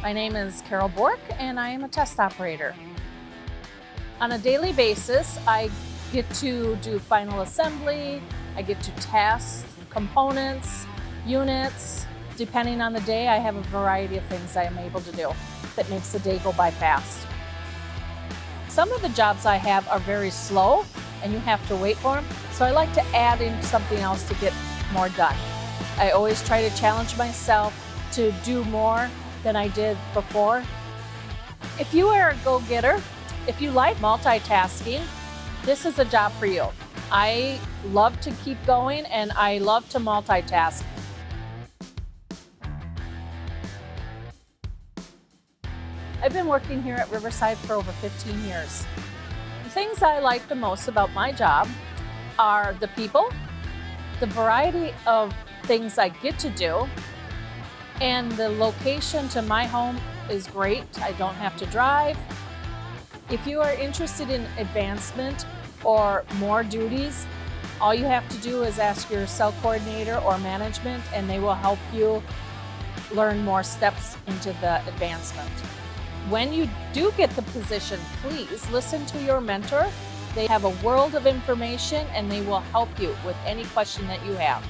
My name is Carol Bork and I am a test operator. On a daily basis, I get to do final assembly, I get to test components, units. Depending on the day, I have a variety of things I am able to do that makes the day go by fast. Some of the jobs I have are very slow and you have to wait for them, so I like to add in something else to get more done. I always try to challenge myself to do more than I did before. If you are a go-getter, if you like multitasking, this is a job for you. I love to keep going and I love to multitask. I've been working here at RiverSide for over 15 years. The things I like the most about my job are the people, the variety of things I get to do, and the location to my home is great. I don't have to drive. If you are interested in advancement or more duties, all you have to do is ask your cell coordinator or management and they will help you learn more steps into the advancement. When you do get the position, please listen to your mentor. They have a world of information and they will help you with any question that you have.